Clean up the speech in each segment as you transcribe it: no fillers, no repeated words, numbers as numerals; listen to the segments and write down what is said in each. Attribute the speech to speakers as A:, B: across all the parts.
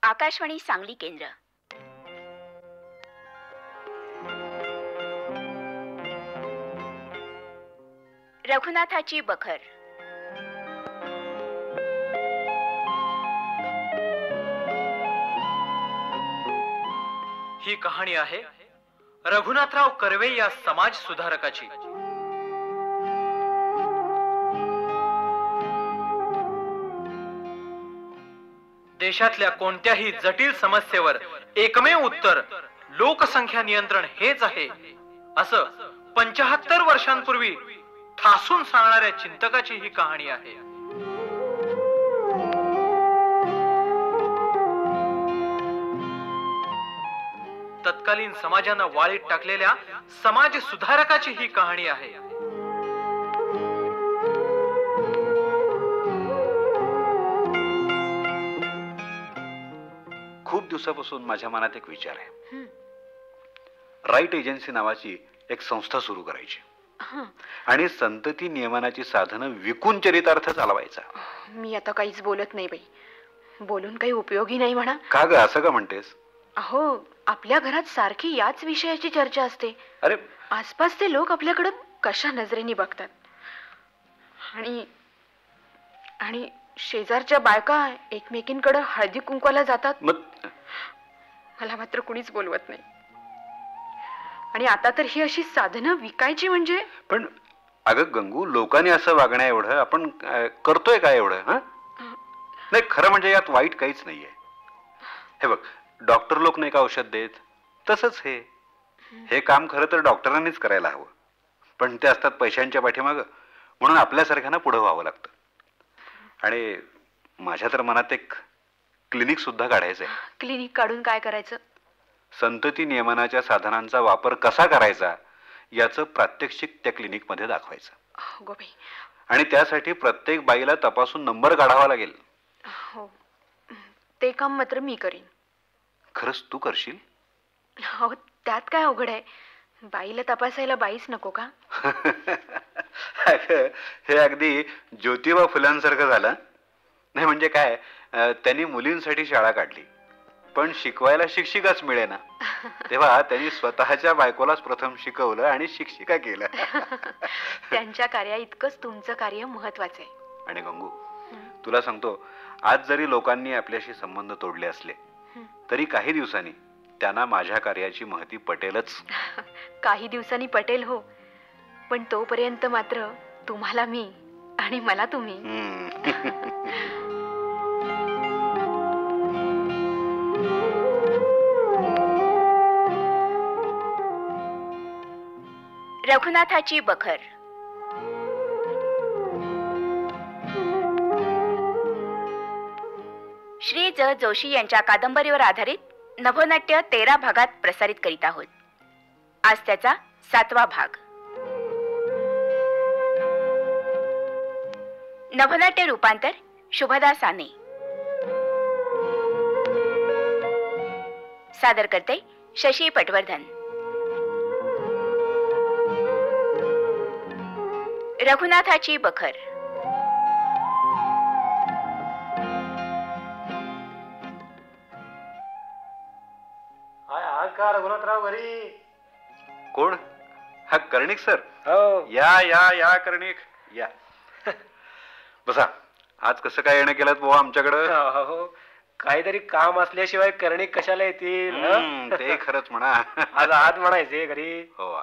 A: आकाशवाणी सांगली केंद्र. रघुनाथाची बखर.
B: ही कहाणी आहे रघुनाथराव कर्वे या समाज सुधारकाची. देशातल्या कोणत्याही जटिल समस्येवर एकमेव उत्तर लोकसंख्या नियंत्रण हेच आहे, असं 75 वर्षांपूर्वी ठासून सांगणाऱ्या चिंतकाची ही कहाणी आहे. तत्कालीन समाजानं वाळीत टाकलेल्या समाज सुधारकाची ही कहाणी आहे.
C: खूप दिवसापासून माझ्या मनात एक विचार आहे. राईट एजन्सी नावाची एक संस्था सुरू करायची आणि संतती नियमनाची साधनं विकून चरितार्थ चालवायचा.
D: मी आता काहीच बोलत नाही बाई. बोलून काही उपयोगी नाही म्हणा.
C: का ग असं का म्हणतेस?
D: अहो, आपल्या घरात सारखी याच विषयाची चर्चा असते.
C: अरे
D: आसपासचे लोक आपल्याकडे कशा नजरेने बघतात आणि आणि शेजारच्या बायका एकमेकींकडे हळदी कुंकवाला जातात. मला मात्र कुणीच बोलवत नाही. आणि आता तर ही अशी साधनं विकायची म्हणजे.
C: पण अगं गंगू, लोकांनी असं वागण्या एवढं आपण करतोय काय एवढं? नाही, खरं म्हणजे यात वाईट काहीच नाहीये. हे बघ, डॉक्टर लोक नाही का औषध देत, तसंच हे काम खरं तर डॉक्टरांनीच करायला हवं. पण ते असतात पैशांच्या पाठीमागं, म्हणून आपल्यासारख्यांना पुढं व्हावं लागतं. आणि माझ्या तर मनात एक क्लिनिक सुद्धा काढायचं आहे.
D: क्लिनिक काढून काय करायचं?
C: संतती नियमनाच्या साधनांचा वापर कसा करायचा याचं प्रात्यक्षिक त्या क्लिनिकमध्ये दाखवायचं.
D: हो बाई.
C: आणि त्यासाठी प्रत्येक बाईला तपासून नंबर काढावा लागेल.
D: हो, ते काम मात्र मी करीन.
C: खरंच तू करशील?
D: हो, त्यात काय अवघड आहे? बाईला तपासायला बाईच नको का?
C: हे अगदी ज्योतिबा फुलांसारखं झालं. नाही म्हणजे काय, त्यांनी मुलींसाठी शाळा काढली पण शिकवायला शिक्षिकाच मिळेना. तेव्हा त्यांनी स्वतःच्या बायकोलाच प्रथम शिकवलं आणि शिक्षिका केलं.
D: त्यांच्या कार्या इतकंच तुमचं कार्य महत्वाचं आहे.
C: आणि गंगू, तुला सांगतो, आज जरी लोकांनी आपल्याशी संबंध तोडले असले तरी काही दिवसांनी त्यांना माझ्या कार्याची महती पटेलच.
D: काही दिवसांनी पटेल हो, पण तोपर्यंत मात्र तुम्हाला मी आणि मला तुम्ही.
A: रघुनाथाची बखर. श्री ज. जोशी यांच्या कादंबरीवर आधारित नभोनाट्य 13 भागात प्रसारित करीत आहोत. आज त्याचा 7वा भाग. नभोनाट्य रूपांतर शुभदा साने. सादर करते शशी पटवर्धन. रघुनाथाची बखर.
E: का रघुनाथराव घरी?
C: कोण? हा कर्णिक सर.
E: हो.
C: या या या कर्णिक या. बसा. आज कसं काय येणं केलं बुवा आमच्याकडं?
E: हो, काहीतरी काम असल्याशिवाय कर्णिक कशाला येतील?
C: ते खरंच म्हणा.
E: आज आत म्हणायचे घरी.
C: हो.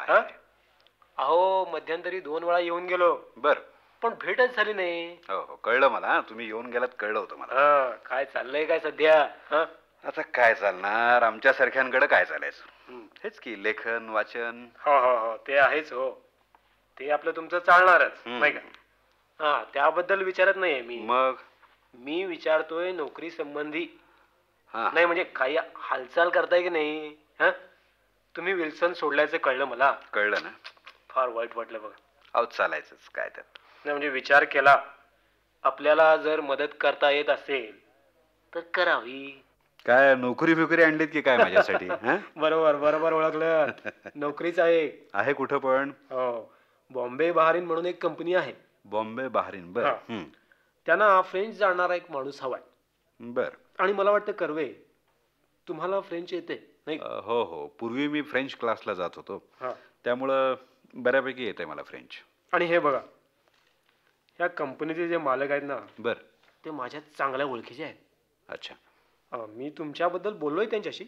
E: अहो, मध्यंतरी 2 वेळा येऊन गेलो.
C: बर.
E: पण भेटच झाली नाही.
C: हो, कळलं मला. तुम्ही येऊन गेलात, कळलं होतं मला.
E: काय चाललंय काय सध्या?
C: आता काय चालणार, आमच्या सारख्यांकडे काय चालायचं? हेच की लेखन वाचन.
E: हो, ते आहेच. हो, ते आपलं तुमचं चालणारच नाही का? त्याबद्दल विचारत नाहीये मी.
C: मग
E: मी विचारतोय नोकरी संबंधी. नाही म्हणजे काही हालचाल करताय की नाही? तुम्ही विल्सन सोडल्याचं कळलं मला.
C: कळलं ना?
E: फार वाईट वाटलं बघा.
C: अहो, चालायचंच काय त्यात.
E: नाही म्हणजे विचार केला, आपल्याला जर मदत करता येत असेल तर करावी.
C: काय नोकरी फिकरी आणलीत की काय माझ्यासाठी?
E: बरोबर ओळखलं. नोकरीच आहे.
C: कुठं पण?
E: हो, बॉम्बे बहारीन म्हणून एक कंपनी आहे.
C: बॉम्बे बहारीन. बर.
E: त्यांना फ्रेंच जाणणारा एक माणूस हवाय.
C: बर.
E: आणि मला वाटतं कर्वे तुम्हाला फ्रेंच येते नाही?
C: हो हो, पूर्वी मी फ्रेंच क्लासला जात होतो,
E: हा.
C: त्यामुळं बऱ्यापैकी येते मला फ्रेंच.
E: आणि हे बघा, ह्या कंपनीचे जे मालक आहेत ना,
C: बर.
E: ते माझ्या चांगल्या ओळखीचे आहेत.
C: अच्छा.
E: मी तुमच्याबद्दल बोललोय त्यांच्याशी.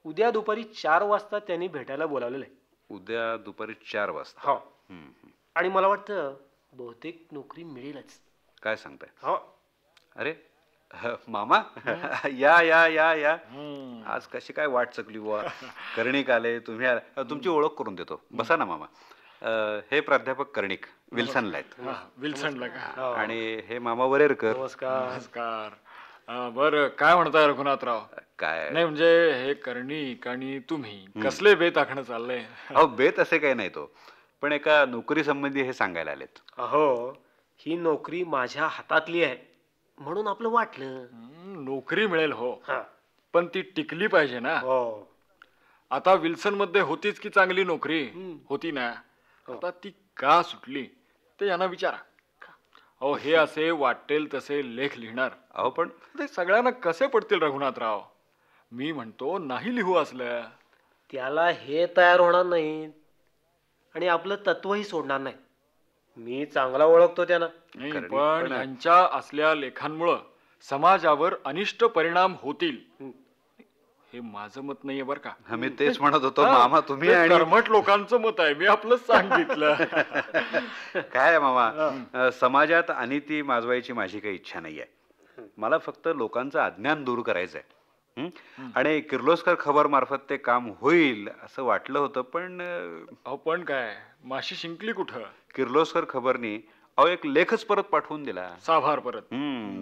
E: उद्या दुपारी 4 वाजता त्यांनी भेटायला बोलावलेलं आहे.
C: उद्या दुपारी 4 वाजता?
E: हो.
C: हम्म.
E: आणि मला वाटतं बहुतेक नोकरी मिळेलच.
C: काय सांगताय?
E: हो.
C: अरे मामा, या या या या. आज कशी काय वाट चकली बुवा. कर्णिक आले, तुम्ही तुमची ओळख करून देतो. बसा ना मामा. हे प्राध्यापक कर्णिक विल्सनला आहेत.
F: विल्सनला का?
C: आणि हे मामा वरेरकर.
E: नमस्कार.
F: नमस्कार. बरं, काय म्हणताय रघुनाथराव?
C: काय
F: नाही म्हणजे हे कर्णिक आणि तुम्ही कसले बेत आखणं चाललंय?
C: अहो, बेत असे काही नाही तो, पण एका नोकरी संबंधी हे सांगायला आलेत.
E: अहो, ही नोकरी माझ्या हातातली आहे म्हणून आपलं वाटलं.
F: नोकरी मिळेल हो,
E: हा.
F: पण ती टिकली पाहिजे ना.
E: हो.
F: आता विल्सन मध्ये होतीच की चांगली नोकरी होती ना, आता ती का सुटली ते यांना विचारा. अहो, हे असे वाटेल तसे लेख लिहिणार.
C: अहो पण
F: ते सगळ्यांना कसे पडतील रघुनाथराव? मी म्हणतो नाही लिहू असलं.
E: त्याला हे तयार होणार नाही आणि आपलं तत्वही सोडणार नाही. मी चांगला ओळखतो त्यांना.
F: नाही,
C: कर्णिक
F: पण यांच्या असल्या लेखांमुळं समाजावर अनिष्ट परिणाम होतील हे माझं मत नाहीये बरं का.
C: मी तेच म्हणत होतो मामा, तुम्ही
F: हे
C: आणि
F: कर्मठ लोकांचं मत आहे, मी आपलं सांगितलं.
C: काय आहे मामा, समाजात अनिती माजवायची माझी काही इच्छा नाही आहे. मला फक्त लोकांचं अज्ञान दूर करायचं आहे. आणि किर्लोस्कर खबर मार्फत ते काम होईल असं वाटलं होतं, पण
F: अहो पण काय, माशी शिंकली कुठं?
C: किर्लोस्कर खबरनी अहो एक लेखच परत पाठवून दिला.
F: साभार परत.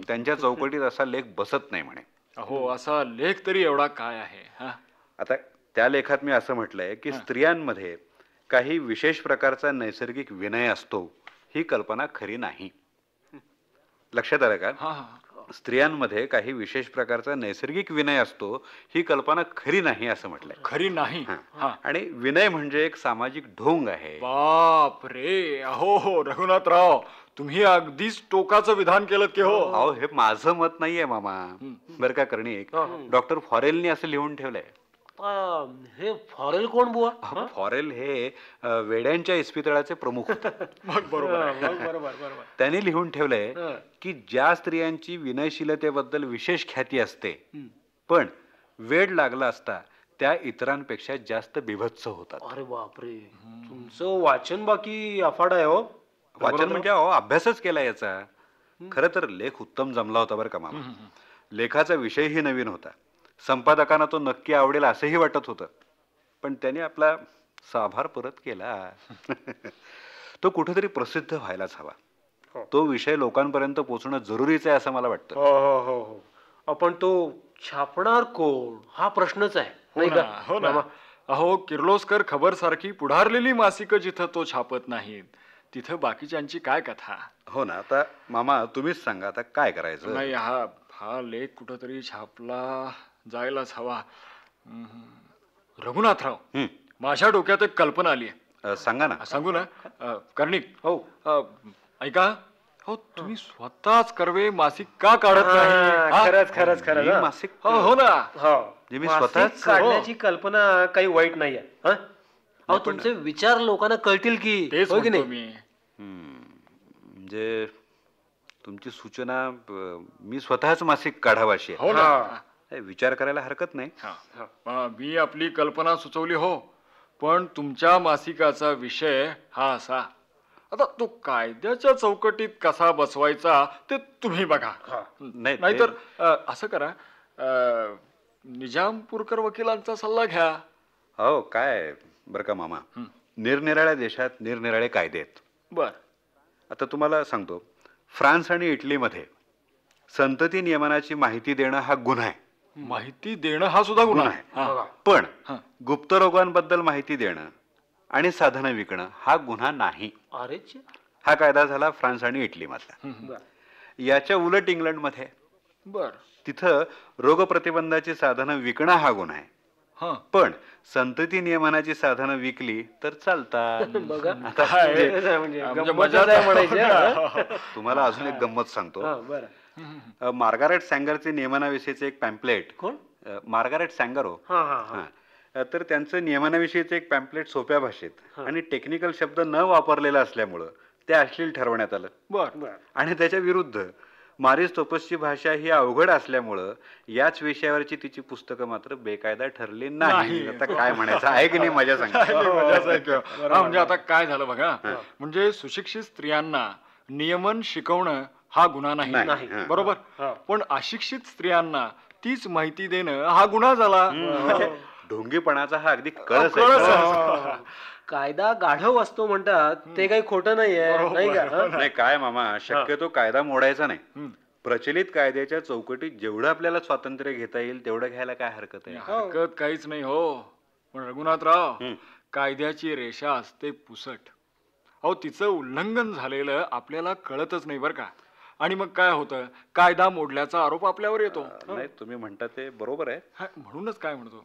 C: त्यांच्या चौकटीत असा लेख बसत नाही म्हणे.
F: अहो, असा लेख तरी एवढा काय आहे? हा,
C: आता त्या लेखात मी असं म्हटलंय की स्त्रियांमध्ये काही विशेष प्रकारचा नैसर्गिक विनय असतो ही कल्पना खरी नाही. लक्षात आलं का?
F: हा, हा.
C: स्त्रियांमध्ये काही विशेष प्रकारचा नैसर्गिक विनय असतो ही कल्पना खरी नाही असं म्हटलंय.
F: खरी नाही. हा.
C: आणि विनय म्हणजे एक सामाजिक ढोंग आहे.
F: बाप रे, अहो हो रघुनाथराव, तुम्ही अगदीच टोकाचं विधान केलं की हो.
C: अहो, हे माझं मत नाहीये मामा, बरं का कर्णिक. डॉक्टर फॉरेलनी असं लिहून ठेवलंय.
E: हे फॉरेल कोण बुवा?
C: फॉरेल हे वेड्यांच्या इस्पितळाचे प्रमुख होते.
F: मग बरोबर आहे.
E: बरोबर.
C: त्यांनी लिहून ठेवलंय की ज्या स्त्रियांची विनयशीलतेबद्दल विशेष ख्याती असते पण वेड लागला असता त्या इतरांपेक्षा जास्त बिभत्स होतात.
E: अरे बापरे, तुमचं वाचन बाकी अफाट आहे हो.
C: वाचन म्हणजे अहो अभ्यासच केला याचा. खरं तर लेख उत्तम जमला होता बरं का मामा. लेखाचा विषयही नवीन होता. संपादकांना तो नक्की आवडेल असंही वाटत होतं, पण त्याने आपला साभार परत केला. तो कुठेतरी प्रसिद्ध व्हायलाच हवा. तो विषय लोकांपर्यंत पोहोचणं जरुरीच आहे असं मला वाटतं.
E: हो. आपण तो छापणार कोण हा प्रश्नच आहे, नाही का?
F: हो ना. अहो, किर्लोस्कर खबर सारखी पुढारलेली मासिकं जिथं तो छापत नाहीत तिथं बाकीच्यांची काय कथा?
C: हो ना. आता मामा तुम्हीच सांगा आता काय करायचं.
F: नाही, हा लेख कुठंतरी छापला जायलाच हवा. रघुनाथराव, माझ्या डोक्यात एक कल्पना आली आहे.
C: सांगा ना.
F: सांगू ना? कर्णिक, हो, ऐका. हो, तुम्ही स्वतःच कर्वे मासिक का काढत नाही?
E: खरंच
C: मी मासिक
F: हो ना.
C: जे मी स्वतःच
E: काढण्याची कल्पना काही वाईट नाही आहे. अहो, तुमचे विचार लोकांना कळतील की,
F: तेच
E: होय की
F: म्हणतो
E: नाही?
F: मी.
C: म्हणजे तुमची सूचना मी स्वतःच मासिक काढावं अशी आहे.
F: हो ना.
C: विचार करायला हरकत नाही.
F: मी आपली कल्पना सुचवली हो, पण तुमच्या मासिकाचा विषय हा असा. आता तो कायद्याच्या चौकटीत कसा बसवायचा ते तुम्ही बघा. नाहीतर असं करा, निजामपूरकर वकिलांचा सल्ला घ्या.
C: हो, काय बरं का मामा, निरनिराळ्या देशात निरनिराळे कायदे आहेत.
F: बर.
C: आता तुम्हाला सांगतो, फ्रान्स आणि इटलीमध्ये संतती नियमनाची माहिती देणं हा गुन्हा आहे.
F: माहिती देणं हा सुद्धा गुन्हा आहे.
C: पण गुप्तरोगांबद्दल माहिती देणं आणि साधनं विकणं हा गुन्हा नाही.
E: अरे,
C: हा कायदा झाला फ्रान्स आणि इटली मधला. याच्या उलट इंग्लंडमध्ये
F: बर,
C: तिथं रोगप्रतिबंधाची साधनं विकणं हा गुन्हा आहे. पण संतती नियमनाची साधनं विकली तर चालतात. तुम्हाला अजून एक गंमत सांगतो. मार्गारेट सँगरचे नियमनाविषयीचे एक पॅम्पलेट मार्गारेट सँगरो.
E: हा हा हा
C: तर त्यांचं नियमनाविषयीचं एक पॅम्पलेट सोप्या भाषेत आणि टेक्निकल शब्द न वापरलेला असल्यामुळं ते अश्लील ठरवण्यात आलं.
E: बर
C: आणि त्याच्या विरुद्ध मारिस्तोपसची भाषा ही अवघड असल्यामुळं याच विषयावरची तिची पुस्तकं मात्र बेकायदा ठरली नाही. आता काय म्हणायचं आहे की नाही मजा सांग.
F: म्हणजे आता काय झालं बघा, म्हणजे सुशिक्षित स्त्रियांना नियमन शिकवणं हा गुन्हा नाही, बरोबर, पण अशिक्षित स्त्रियांना तीच माहिती देणं हा गुन्हा झाला.
C: ढोंगीपणाचा हा अगदी कळस आहे.
E: कायदा गाढव असतो म्हणतात, ते काही खोटं नाहीये, नाही का?
C: नाही काय मामा, शक्यतो कायदा मोडायचा नाही. प्रचलित कायद्याच्या चौकटीत जेवढं आपल्याला स्वातंत्र्य घेता येईल तेवढं घ्यायला काय हरकत आहे?
F: हरकत काहीच नाही हो, पण रघुनाथराव, कायद्याची रेषा असते पुसट. अहो तिचं उल्लंघन झालेलं आपल्याला कळतच नाही बरं का, आणि मग काय होतं, कायदा मोडल्याचा आरोप आपल्यावर येतो.
C: नाही तुम्ही म्हणता ते बरोबर आहे.
F: म्हणूनच काय म्हणतो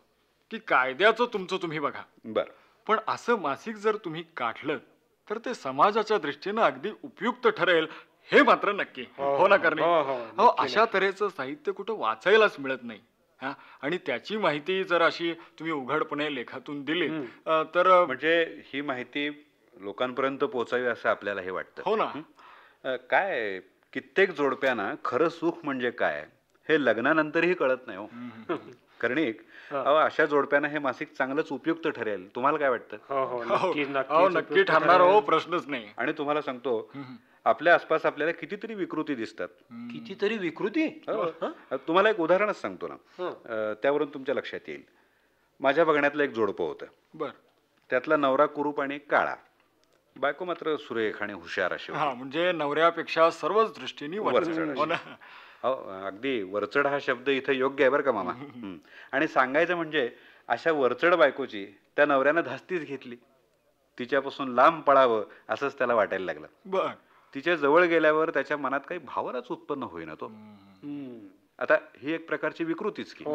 F: की कायद्याचं तुमचं तुम्ही बघा.
C: बर,
F: पण असं मासिक जर तुम्ही काढलं तर ते समाजाच्या दृष्टीनं अगदी उपयुक्त ठरेल हे मात्र नक्की. हो ना करणे? हो, अशा तऱ्हेचं साहित्य कुठं वाचायलाच मिळत नाही. आणि त्याची माहिती जर अशी तुम्ही उघडपणे लेखातून दिली तर
C: म्हणजे ही माहिती लोकांपर्यंत पोहोचावी असं आपल्याला हे वाटतं.
F: हो ना.
C: काय कित्येक जोडप्यांना खरं सुख म्हणजे काय हे लग्नानंतरही कळत नाही हो. कर्णिक, अशा जोडप्यांना हे मासिक चांगलंच उपयुक्त ठरेल. तुम्हाला काय वाटतं?
F: नक्की ठरणार हो, प्रश्नच नाही.
C: आणि तुम्हाला सांगतो, आपल्या आसपास आपल्याला कितीतरी विकृती दिसतात.
E: कितीतरी विकृती?
C: तुम्हाला एक उदाहरणच सांगतो ना, त्यावरून तुमच्या लक्षात येईल. माझ्या बघण्यातलं एक जोडपं होतं.
F: बर,
C: त्यातला नवरा कुरूप आणि काळा, बायको मात्र सुरेख आणि हुशार अशी.
F: म्हणजे नवऱ्यापेक्षा सर्वच दृष्टीने
C: वरचढ. अगदी वरचढ हा शब्द इथे योग्य आहे बरं का मामा. आणि सांगायचं म्हणजे अशा वरचढ बायकोची त्या नवऱ्यानं धास्तीच घेतली. तिच्यापासून लांब पळावं असंच त्याला वाटायला लागलं.
F: बर,
C: तिच्या जवळ गेल्यावर त्याच्या मनात काही भावनाच उत्पन्न होईना तो. आता ही एक प्रकारची विकृतीच की.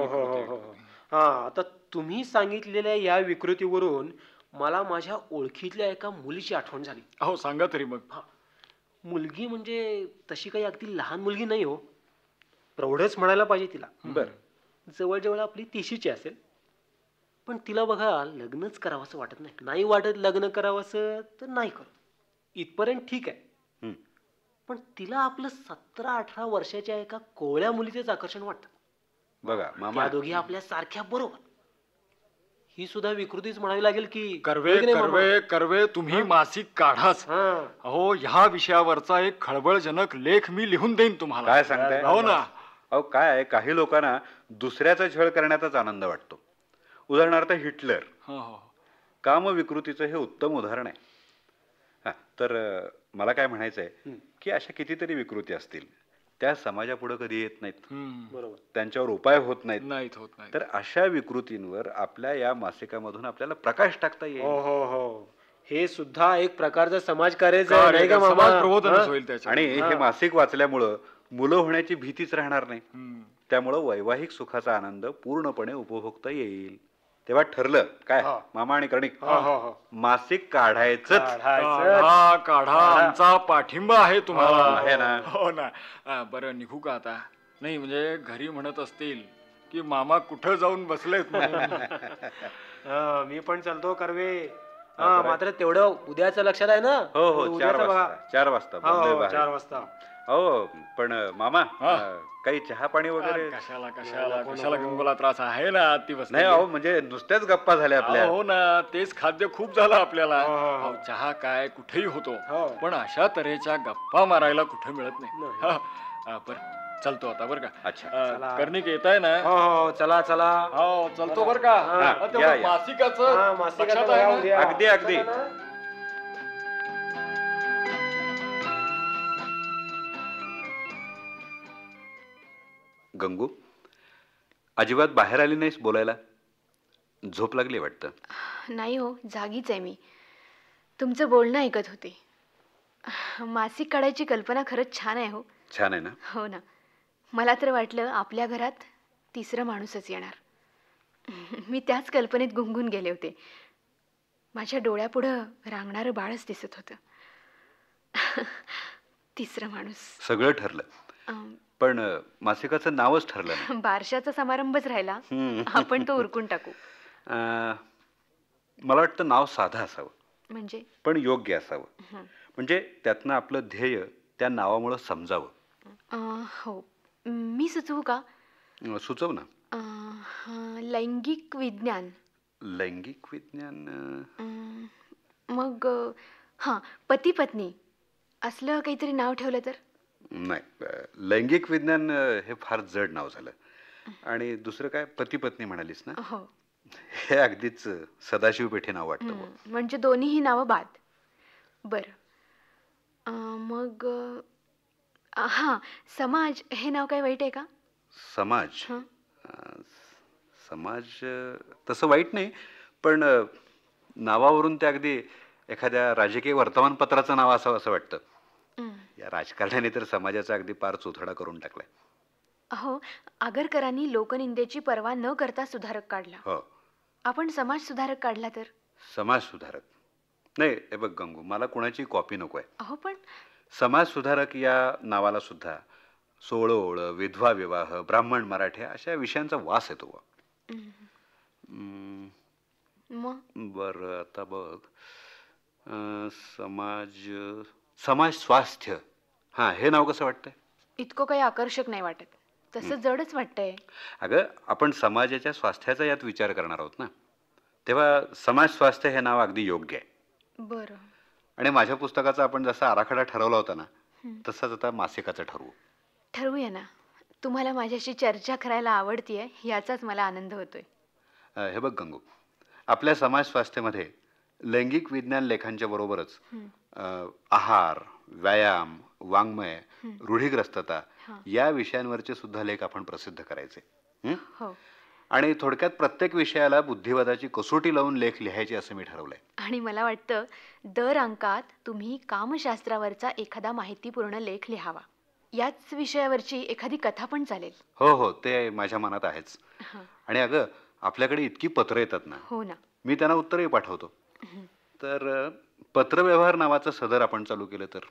E: आता तुम्ही सांगितलेल्या या विकृतीवरून मला माझ्या ओळखीतल्या एका मुलीची आठवण झाली.
F: हो, सांगा तरी मग.
E: मुलगी म्हणजे तशी काही अगदी लहान मुलगी नाही हो, प्रौढच म्हणायला पाहिजे तिला.
C: बर,
E: जवळजवळ आपली 30ची असेल. पण तिला बघा लग्नच करावंसं वाटत नाही. नाही वाटत लग्न करावंसं तर नाही करत, इथपर्यंत ठीक आहे. पण तिला आपलं 17-18 वर्षाच्या एका कोवळ्या मुलीचेच आकर्षण वाटतं.
C: बघा मामा,
E: या दोघी आपल्या सारख्या बरोबर. ही सुद्धा विकृतीच म्हणावी लागेल की.
F: कर्वे तुम्ही मासिक काढाच. अहो, ह्या विषयावरचा एक खळबळजनक लेख मी लिहून देईन तुम्हाला.
C: काय सांगताय?
F: हो ना.
C: अहो काय आहे, काही लोकांना दुसऱ्याचा छळ करण्याचाच आनंद वाटतो. उदाहरणार्थ हिटलर, कामविकृतीचं हे उत्तम उदाहरण आहे. तर मला काय म्हणायचंय की अशा कितीतरी विकृती असतील, त्या समाजापुढे कधी येत नाहीत.
E: बरोबर,
C: त्यांच्यावर उपाय होत नाहीत.
F: तर
C: अशा विकृतींवर आपल्या या मासिकामधून आपल्याला प्रकाश टाकता येईल.
E: हो, हे सुद्धा एक प्रकारचं समाजकार्यच आहे का मामा?
F: प्रबोधनच होईल त्याचं.
C: आणि हे मासिक वाचल्यामुळं मुलं होण्याची भीतीच राहणार नाही. त्यामुळं वैवाहिक सुखाचा आनंद पूर्णपणे उपभोगता येईल. तेव्हा ठरलं काय मामा आणि कर्णिक, मासिक काढायचंच.
F: काढा, आमचा पाठिंबा आहे तुम्हाला.
C: आहे ना?
F: हो ना. बरं, निघू का आता? नाही म्हणजे घरी म्हणत असतील की मामा कुठं जाऊन बसलेत.
E: मी पण चालतो कर्वे. मात्र तेवढं उद्याचं लक्षात आहे ना?
C: हो, 4 वाजता.
E: 4 वाजता.
C: हो, पण मामा काही चहा पाणी वगैरे?
F: कशाला गंगोला त्रास आहे ना दिवस.
C: नाही अहो, म्हणजे नुसत्याच गप्पा झाल्या आपल्या.
F: हो ना, तेच खाद्य खूप झालं आपल्याला. चहा काय कुठेही होतो, पण अशा तऱ्हेच्या गप्पा मारायला कुठे मिळत नाही. बरं, चलतो आता बरं का.
C: अच्छा,
F: कर्णिक येत आहे ना?
E: हो, चला.
F: हो, चलतो बरं का. मासिकाचं
C: अगदी. गंगू, अजिबात बाहेर आली नाहीस बोलायला? झोप लागली वाटतं.
D: नाही हो, जागीच आहे मी. तुमचं बोलणं ऐकत होते. मासिक काढायची कल्पना खरंच छान आहे हो.
C: छान आहे ना?
D: हो ना. मला तर वाटलं आपल्या घरात 3रा माणूसच येणार. मी त्याच कल्पनेत गुंगून गेले होते. माझ्या डोळ्यापुढं रांगणारं बाळच दिसत होतं. 3रा माणूस.
C: सगळं ठरलं. पण मासिकाचं नावच ठरलं नाही.
D: बारशाचा समारंभच राहिला. आपण तो उरकून टाकू.
C: मला वाटतं नाव साधं असावं,
D: म्हणजे
C: पण योग्य असावं. म्हणजे त्यातनं आपलं ध्येय त्या नावामुळं समजावं.
D: हो, मी सुचवू का?
C: सुचव ना.
D: लैंगिक विज्ञान.
C: लैंगिक विज्ञान.
D: मग हां, पती पत्नी असलं काहीतरी नाव ठेवलं तर?
C: नाही, लैंगिक विज्ञान हे फार जड नाव झालं. आणि दुसरं काय, पती पत्नी म्हणालीस ना,
D: हो.
C: हे अगदीच सदाशिव पेठे नाव वाटतं बुवा.
D: म्हणजे दोन्हीही नावं बाद. बरं, मग हां, समाज हे नाव काय वाईट आहे का?
C: समाज.
D: हं.
C: समाज तसं वाईट नाही, पण नावावरून ते अगदी एखाद्या राजकीय वर्तमानपत्राचं नाव असावं असं वाटतं. या राजकारण्याने तर समाजाचा अगदी पार चोथडा करून टाकलाय.
D: हो, आगरकरांनी लोकनिंदेची पर्वा न करता सुधारक काढला.
C: हो,
D: आपण समाज सुधारक काढला तर?
C: समाज सुधारक नाही. हे बघ गंगू, मला कुणाची कॉपी नको आहे.
D: अहो पण
C: समाज सुधारक या नावाला सुद्धा सोळोळ, विधवा विवाह, ब्राह्मण मराठे अशा विषयांचा वास येतो बुवा.
D: मग
C: बरं, आता बघ, समाज समाज स्वास्थ्य, हां, हे नाव कसं वाटतंय?
D: इतकं काही आकर्षक नाही वाटत. तसं जडच वाटतंय.
C: अगं, आपण समाजाच्या स्वास्थ्याचा यात विचार करणार आहोत ना, तेव्हा समाज स्वास्थ्य हे नाव अगदी योग्य आहे.
D: बरं.
C: आणि माझ्या पुस्तकाचा आपण जसा आराखडा ठरवला होता ना, तसाच आता मासिकाचं ठरवू.
D: ठरवूया ना. तुम्हाला माझ्याशी चर्चा करायला आवडतीये याचाच मला आनंद होतोय.
C: हे बघ गंगू, आपल्या समाज स्वास्थ्यामध्ये लैंगिक विज्ञान लेखांच्या बरोबरच आहार, व्यायाम, वाङ्मय, रूढीग्रस्तता या विषयांवरचे सुद्धा लेख आपण प्रसिद्ध करायचे.
D: हो.
C: आणि थोडक्यात प्रत्येक विषयाला बुद्धिवादाची कसोटी लावून लेख लिहायचे असं मी ठरवलंय.
D: आणि मला वाटतं दर अंकात तुम्ही कामशास्त्रावरचा एखादा माहितीपूर्ण लेख लिहावा. याच विषयावरची एखादी कथा पण चालेल.
C: हो हो, ते माझ्या मनात आहेच. आणि अगं, आपल्याकडे इतकी पत्रं येतात ना.
D: हो ना.
C: मी त्यांना उत्तरही पाठवतो. तर पत्रव्यवहार नावाचं सदर आपण चालू केलं तर,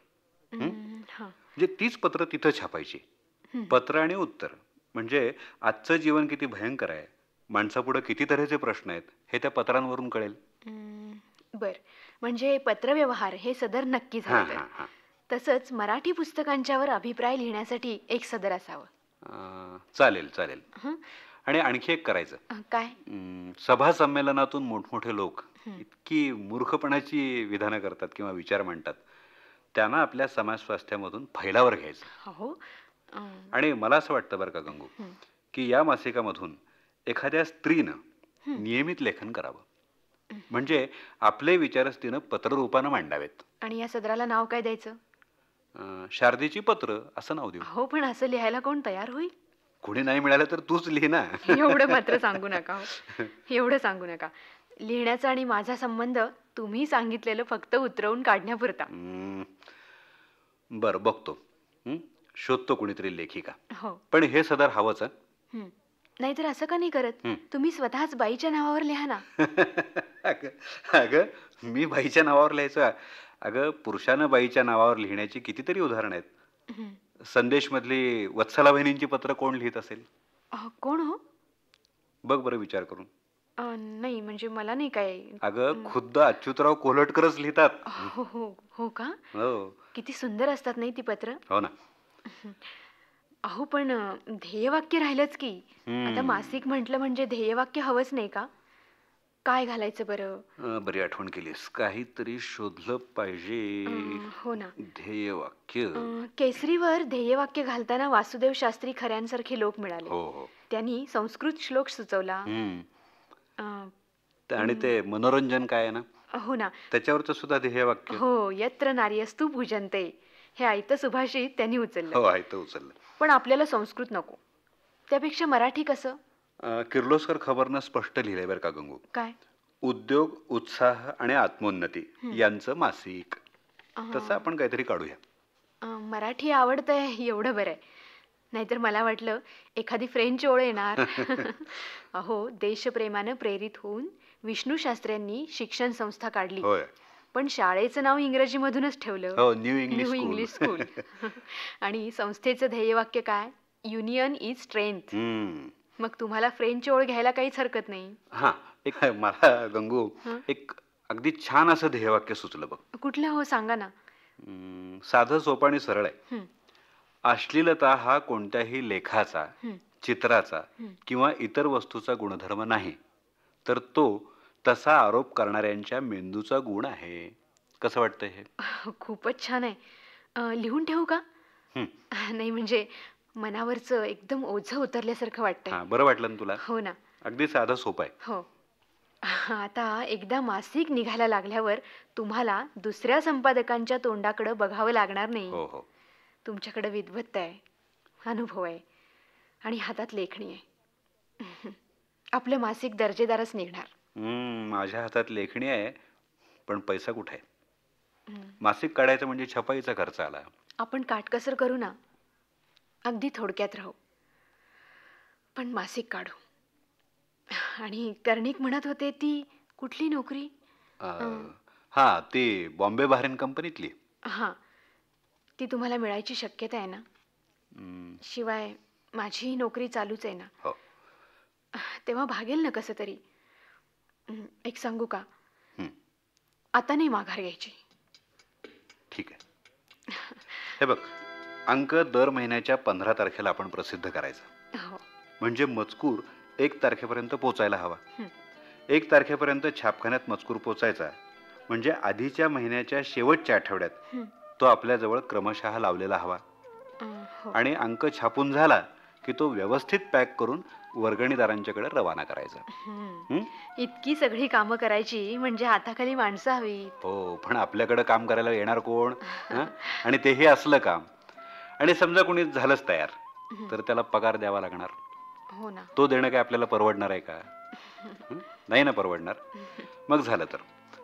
C: म्हणजे तीच पत्र तिथं छापायची. पत्र आणि उत्तर, म्हणजे आजचं जीवन किती भयंकर आहे, माणसापुढं किती तऱ्हेचे प्रश्न आहेत, हे त्या पत्रांवरून कळेल.
D: बर, म्हणजे पत्रव्यवहार हे सदर नक्की झालं तर. तसंच मराठी पुस्तकांच्यावर अभिप्राय लिहिण्यासाठी एक सदर असावं.
C: चालेल चालेल. आणि आणखी एक करायचं.
D: काय?
C: सभा संमेलनातून मोठमोठे लोक इतकी मूर्खपणाची विधानं करतात किंवा विचार मांडतात, त्यांना आपल्या समाज स्वास्थ्यामधून फैलावर घ्यायचं.
D: हो.
C: आणि मला असं वाटतं बरं का गंगू, की या मासिकामधून एखाद्या स्त्रीनं नियमित लेखन करावं. म्हणजे आपले विचारच तिनं पत्ररूपानं मांडावेत.
D: आणि या सदराला नाव काय द्यायचं?
C: शारदेची पत्र असं नाव देऊ.
D: हो, पण असं लिहायला कोण तयार होईल?
C: कोणी नाही मिळालं तर तूच लिही ना.
D: एवढं मात्र सांगू नका. एवढं सांगू नका. लिहिण्याचा आणि माझा संबंध तुम्ही सांगितलेलं फक्त उतरवून काढण्यापुरता.
C: बरं, बघतो, शोधतो कुणीतरी लेखिका.
D: हो.
C: पण हे सदर हवंच.
D: नाहीतर असं का नाही करत, तुम्ही स्वतःच बाईच्या नावावर लिहा ना.
C: अगं, मी बाईच्या नावावर लिहायचं? अगं, पुरुषानं बाईच्या नावावर लिहिण्याची कितीतरी उदाहरणं आहेत. संदेश मधली वत्सला बहिणींची पत्र कोण लिहित असेल?
D: कोण हो?
C: बघ बरं विचार करून.
D: नाही, म्हणजे मला नाही काय.
C: अगं, खुद्द अच्युतराव कोल्हटकरच लिहितात.
D: हो हो हो का?
C: हो.
D: किती सुंदर असतात नाही ती पत्र.
C: हो ना.
D: अहो, पण ध्येयवाक्य राहिलंच की. आता मासिक म्हटलं म्हणजे ध्येयवाक्य हवंच नाही का? काय घालायचं बरं?
C: बरी आठवण केलीस. काहीतरी शोधलं पाहिजे.
D: हो ना.
C: ध्येयवाक्य.
D: केसरीवर ध्येयवाक्य घालताना वासुदेव शास्त्री खऱ्यांसारखे लोक मिळाले.
C: हो हो.
D: त्यांनी संस्कृत श्लोक सुचवला.
C: आणि ते मनोरंजन काय आहे ना.
D: हो ना.
C: त्याच्यावरचं सुद्धा ध्येयवाक्य.
D: हो, यत्र नार्यस्तु पूजन्ते, हे आयतं सुभाषित त्यांनी उचललं.
C: हो, आयतं उचललं.
D: पण आपल्याला संस्कृत नको. त्यापेक्षा मराठी कसं?
C: किर्लोस्कर खबरनं स्पष्ट लिहिलंय बरं का गंगू.
D: काय?
C: उद्योग, उत्साह आणि आत्मोन्नती यांचं मासिक. तसं आपण काहीतरी काढूया.
D: मराठी आवडतंय एवढं बरं आहे. नाहीतर मला वाटलं एखादी फ्रेंच ओळ येणार. अहो, देशप्रेमानं प्रेरित होऊन विष्णू शास्त्र्यांनी शिक्षण संस्था काढली.
C: होय.
D: पण शाळेचं नाव इंग्रजीमधूनच ठेवलं.
C: हो, new English
D: new
C: school.
D: English school. आणि संस्थेचं ध्येयवाक्य काय? Union is strength. मग तुम्हाला फ्रेंचची ओळ घ्यायला काहीच हरकत नाही.
C: हा, एक मला गंगू
D: हं?
C: एक अगदी छान असं ध्येयवाक्य सुचलं बघ.
D: कुठलं हो, सांगा ना.
C: साधं सोपं आणि सरळ आहे.
D: हं,
C: अश्लीलता हा कोणत्याही लेखाचा,
D: हं,
C: चित्राचा
D: हं.
C: किंवा इतर वस्तूचा गुणधर्म नाही, तर तो तसा आरोप करणाऱ्यांच्या मेंदूचा गुण आहे. कसं वाटतं हे?
D: खूपच छान आहे. लिहून ठेवू का?
C: हं.
D: नाही म्हणजे मनावरचं एकदम ओझं उतरल्यासारखं वाटतंय.
C: हा, बरं वाटलं ना तुला?
D: हो ना.
C: अगदी साधं सोपं आहे.
D: हो. आता एकदा मासिक निघायला लागल्यावर तुम्हाला दुसऱ्या संपादकांच्या तोंडाकडे बघावं लागणार नाही.
C: हो हो.
D: तुमच्याकडे विद्वत्ता आहे, अनुभव आहे आणि हातात लेखणी आहे. आपलं मासिक दर्जेदारच निघणार.
C: माझ्या हातात लेखणी आहे, पण पैसा कुठे आहे? मासिक काढायचं म्हणजे छपाईचा खर्च आला.
D: आपण काटकसर करू ना, अगदी थोडक्यात राहू, पण मासिक काढू. आणि कर्णिक म्हणत होते ती कुठली नोकरी?
C: हा, ती बॉम्बे बाहेरीन कंपनीतली.
D: हां, ती तुम्हाला मिळायची शक्यता आहे ना? शिवाय माझीही नोकरी चालूच आहे ना.
C: हो.
D: तेव्हा भागेल ना कसं तरी. एक सांगू का?
C: हं.
D: आता नाही माघार घ्यायची.
C: ठीक आहे. हे बघ, अंक दर महिन्याच्या 15 तारखेला आपण प्रसिद्ध करायचा.
D: हो.
C: म्हणजे मजकूर 1 तारखेपर्यंत पोचायला हवा.
D: हं.
C: 1 तारखेपर्यंत छापखान्यात मजकूर पोचायचा, म्हणजे आधीच्या महिन्याच्या शेवटच्या आठवड्यात
D: हं.
C: तो आपल्याजवळ क्रमशः लावलेला हवा.
D: हो.
C: आणि अंक छापून झाला की तो व्यवस्थित पॅक करून वर्गणीदारांच्याकडे रवाना करायचा. हं?
D: इतकी सगळी कामं करायची म्हणजे हाताखाली माणसं हवी.
C: हो, पण आपल्याकडे काम करायला येणार कोण? हं? आणि तेही असलं काम. आणि समजा कोणी झालंच तयार, तर त्याला पगार द्यावा लागणार.
D: हो ना.
C: तो देणं काय आपल्याला परवडणार आहे का? नाही ना परवडणार. मग झालं तर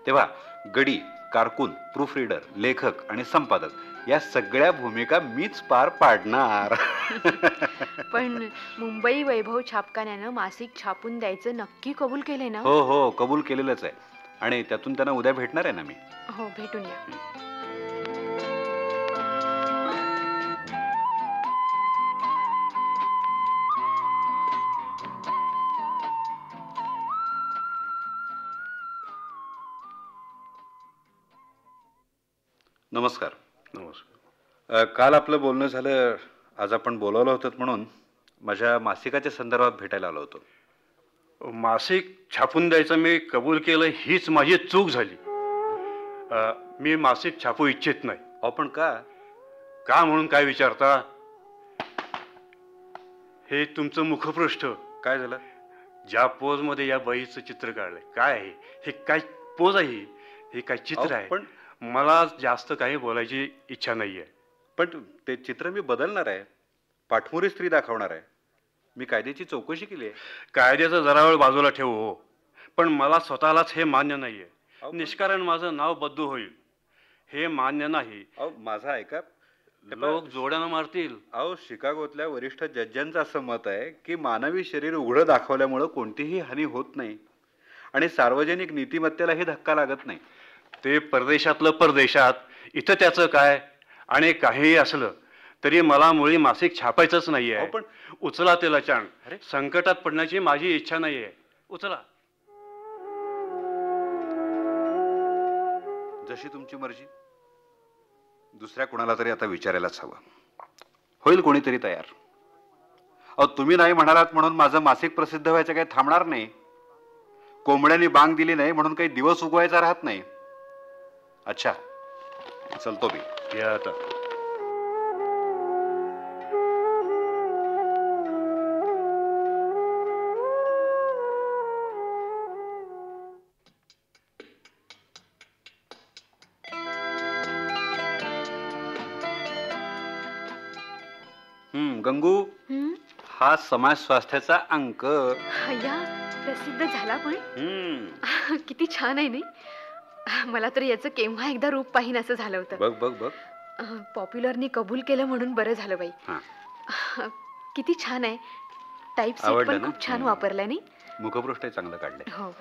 C: तेव्हा गडी, कारकून, प्रूफ रीडर, लेखक आणि संपादक या सगळ्या भूमिका मीच पार पाडणार.
D: पण मुंबई वैभव छापखान्यानं मासिक छापून द्यायचं नक्की कबूल केलंय ना?
C: हो हो, कबूल केलेलंच आहे. आणि त्यातून त्यांना उद्या भेटणार आहे ना मी.
D: हो, भेटून या.
C: नमस्कार. नमस्कार. काल आपलं बोलणं झालं, आज आपण बोलावलं होतं म्हणून माझ्या मासिकाच्या संदर्भात भेटायला आलो होतो.
G: मासिक छापून द्यायचं मी कबूल केलं हीच माझी चूक झाली. मी मासिक छापू इच्छित नाही.
C: आपण का?
G: का म्हणून काय विचारता? हे तुमचं मुखपृष्ठ.
C: काय झालं?
G: ज्या पोजमध्ये या बाईचं चित्र काढलंय, काय आहे हे? काय पोज आहे? हे काय चित्र आहे?
C: पण
G: मला जास्त काही बोलायची इच्छा नाहीये.
C: पण ते चित्र मी बदलणार आहे, पाठमोरी स्त्री दाखवणार आहे. मी कायद्याची चौकशी केली आहे.
G: कायद्याचं जरा वेळ बाजूला ठेवू हो, पण मला स्वतःलाच हे मान्य नाहीये.
C: अहो,
G: निष्कारण माझं नाव बद्दू होईल हे मान्य नाही.
C: अहो माझा ऐका.
G: लोक जोड्यानं मारतील.
C: अहो, शिकागोतल्या वरिष्ठ जज्जांचं असं मत आहे की मानवी शरीर उघडं दाखवल्यामुळं कोणतीही हानी होत नाही आणि सार्वजनिक नीतिमत्तेलाही धक्का लागत नाही.
G: ते परदेशातलं परदेशात, इथं त्याचं काय? आणि काहीही असलं तरी मला मुळी मासिक छापायचंच नाहीये.
C: अहो, पण
G: उचला ते लचाण.
C: अरे,
G: संकटात पडण्याची माझी इच्छा नाहीये. उचला.
C: जशी तुमची मर्जी. दुसऱ्या कोणाला तरी आता विचारायलाच हवं. होईल कोणीतरी तयार. अहो, तुम्ही नाही म्हणालात म्हणून माझं मासिक प्रसिद्ध व्हायचं काही थांबणार नाही. कोंबड्यांनी बांग दिली नाही म्हणून काही दिवस उगवायचा राहत नाही. अच्छा, चलतो मी.
G: या आता.
C: गंगू, हा समाज स्वास्थ्याचा अंक.
D: या प्रसिद्ध झाला पण. किती छान आहे नाही? मला तर याचं केव्हा एकदा रूप पाहिन असं झालं होतं.
C: बघ बघ बघ.
D: पॉप्युलरनी कबूल केलं म्हणून बरं झालं बाई. किती छान आहे. टाईप सेट
C: आवडलं
D: पण
C: ना?
D: खूप छान वापरलाय नाही?
C: मुखपृष्ठ चांगलं काढलंय.
D: हो.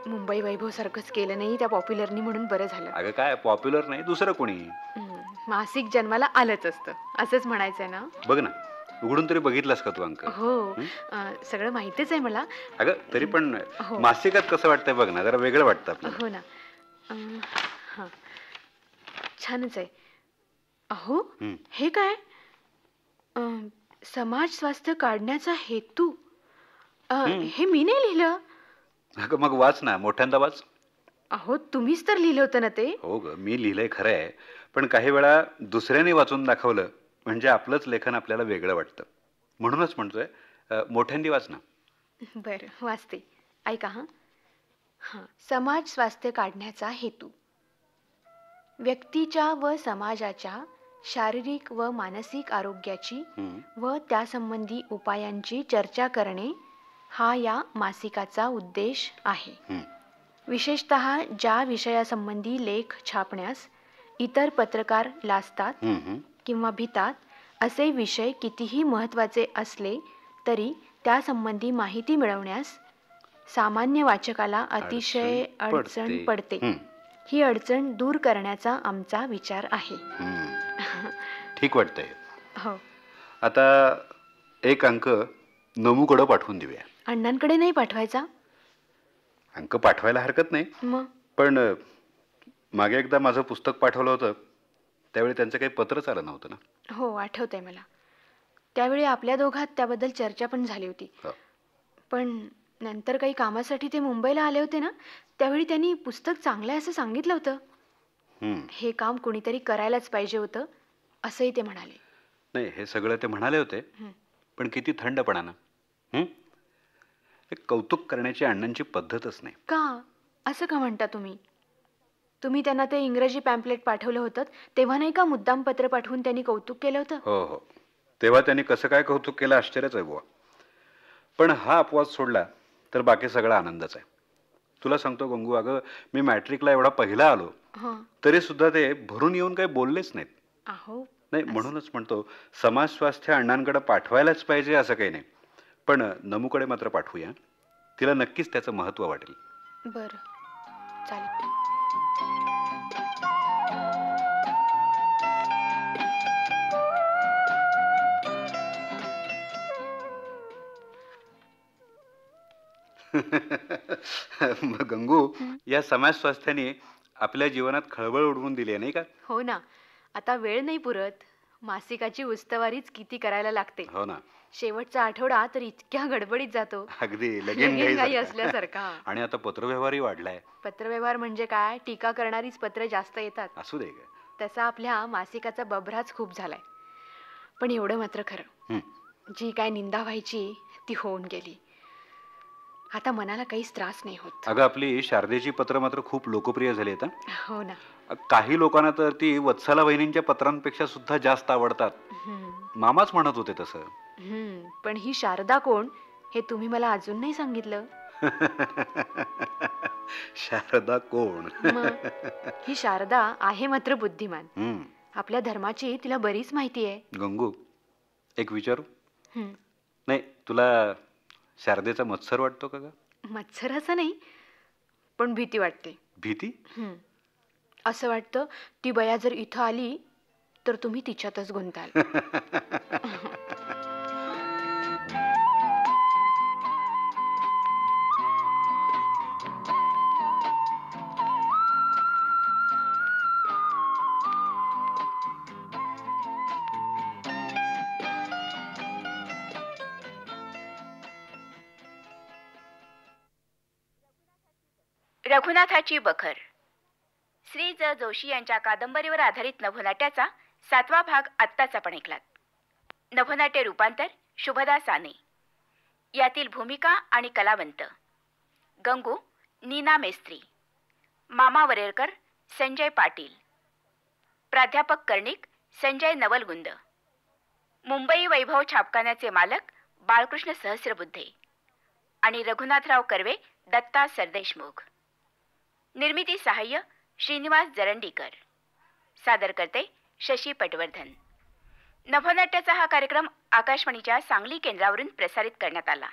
D: मुंबई वैभव सारखंच केलं नाही त्या पॉप्युलरनी म्हणून बरं झालं.
C: अगं काय पॉप्युलर नाही दुसरं कोणी.
D: मासिक जन्माला आलंच असतं असंच म्हणायचंय ना.
C: बघ ना, उघडून तरी बघितलंस का तू अंक?
D: हो, सगळं माहितीच आहे मला.
C: अगं तरी पण
D: हो.
C: मासिकात कसं वाटतंय बघ ना, जरा वेगळं वाटतं आपल्याला.
D: हो ना. हां, छानच आहे. अहो, हे काय? समाज स्वास्थ्य काढण्याचा हेतू. हे मी नाही लिहिलं.
C: अगं मग वाच ना, मोठ्यांदा वाच.
D: अहो, तुम्हीच तर लिहिलं होतं ना ते.
C: हो ग, मी लिहिलंय खरं आहे, पण काही वेळा दुसऱ्याने वाचून दाखवलं म्हणजे आपलंच लेखन आपल्याला वेगळं वाटतं. म्हणूनच म्हणतोय मोठ्यांदी वाच ना.
D: बरं, वाचते. ऐका. समाज स्वास्थ्य काढण्याचा हेतू. व्यक्तीच्या व समाजाच्या शारीरिक व मानसिक आरोग्याची व त्यासंबंधी उपायांची चर्चा करणे हा या मासिकाचा उद्देश आहे. विशेषतः ज्या विषयासंबंधी लेख छापण्यास इतर पत्रकार लाजतात किंवा भितात असे विषय कितीही महत्त्वाचे असले तरी त्यासंबंधी माहिती मिळवण्यास सामान्य वाचकाला अतिशय अडचण पडते. ही अडचण दूर करण्याचा आमचा विचार आहे.
C: ठीक वाटतंय.
D: हो.
C: आता एक अंक नमूकडं पाठवून देऊया.
D: अण्णांकडे नाही पाठवायचा?
C: अंक पाठवायला हरकत नाही,
D: मग
C: पण मागे एकदा माझं पुस्तक पाठवलं होतं त्यावेळी त्यांचं काही पत्रच आलं नव्हतं ना.
D: हो, आठवतंय मला. त्यावेळी आपल्या दोघात त्याबद्दल चर्चा पण झाली होती. पण नंतर काही कामासाठी ते मुंबईला आले होते ना, त्यावेळी त्यांनी पुस्तक चांगलं आहे असं सांगितलं होतं. हे काम कुणीतरी करायलाच पाहिजे होतं असंही ते म्हणाले.
C: नाही, हे सगळं ते म्हणाले होते, पण किती थंडपणानं. कौतुक करण्याची अण्णांची पद्धतच नाही.
D: का असं का म्हणता तुम्ही? तुम्ही त्यांना ते इंग्रजी पॅम्पलेट पाठवलं होतं तेव्हा नाही का मुद्दाम पत्र पाठवून त्यांनी कौतुक केलं होतं?
C: हो हो, तेव्हा त्यांनी कसं काय कौतुक केलं आश्चर्यच आहे बुवा. पण हा अपवाद सोडला तर बाकी सगळा आनंदच आहे. तुला सांगतो गंगू, अगं मी मॅट्रिकला एवढा पहिला आलो तरी सुद्धा ते भरून येऊन काही बोललेच नाहीत.
D: अहो,
C: नाही, म्हणूनच म्हणतो समाज स्वास्थ्य अण्णांकडे पाठवायलाच पाहिजे असं काही नाही, पण नमूकडे मात्र पाठवूया. तिला नक्कीच त्याचं महत्त्व वाटेल.
D: बरं, चालेल.
C: मग गंगू, या समाज स्वास्थ्याने आपल्या जीवनात खळबळ उडवून दिली आहे नाही का?
D: हो ना. आता वेळ नाही पुरत. मासिकाची उस्तवारीच किती करायला लागते.
C: हो ना.
D: शेवटचा आठवडा तर इतक्या गडबडीत जातो.
C: अगदी
D: लगेनघाई
C: लगेन
D: असल्यासारखा.
C: आणि आता पत्रव्यवहारही वाढलाय.
D: पत्रव्यवहार म्हणजे काय? टीका करणारीच पत्र जास्त येतात.
C: असू दे ग.
D: तसा आपल्या मासिकाचा बभराच खूप झालाय. पण एवढं मात्र खरं, जी काय निंदा व्हायची ती होऊन गेली. आता मनाला काहीच त्रास नाही होत.
C: अगं आपली शारदेची पत्र मात्र खूप लोकप्रिय झाली आहेत.
D: हो ना.
C: काही लोकांना तर ती वत्सला वहिनींच्या पत्रांपेक्षा सुद्धा जास्त आवडतात. मामाच म्हणत होते तसं.
D: पण ही शारदा कोण हे तुम्ही मला अजून नाही सांगितलं.
C: शारदा कोण?
D: ही शारदा आहे मात्र बुद्धिमान. आपल्या धर्माची तिला बरीच माहिती आहे.
C: गंगू, एक विचारू? नाही, तुला शारदेचा मत्सर वाटतो का ग?
D: मत्सर असं नाही, पण भीती वाटते.
C: भीती?
D: असं वाटतं ती बया जर इथं आली तर तुम्ही तिच्यातच गुंताल.
A: रघुनाथाची बखर. श्री ज. जोशी यांच्या कादंबरीवर आधारित नभोनाट्याचा 7वा भाग आत्ताच आपण ऐकलात. नभोनाट्य रूपांतर शुभदा साने. यातील भूमिका आणि कलावंत: गंगू नीना मेस्त्री, मामा वरेरकर संजय पाटील, प्राध्यापक कर्णिक संजय नवलगुंद, मुंबई वैभव छापखान्याचे मालक बाळकृष्ण सहस्रबुद्धे आणि रघुनाथराव कर्वे दत्ता सरदेशमुख. निर्मिती सहाय्य श्रीनिवास जरंडीकर. सादर करते शशी पटवर्धन. नभोनाट्याचा हा कार्यक्रम आकाशवाणीच्या सांगली केंद्रावरून प्रसारित करण्यात आला.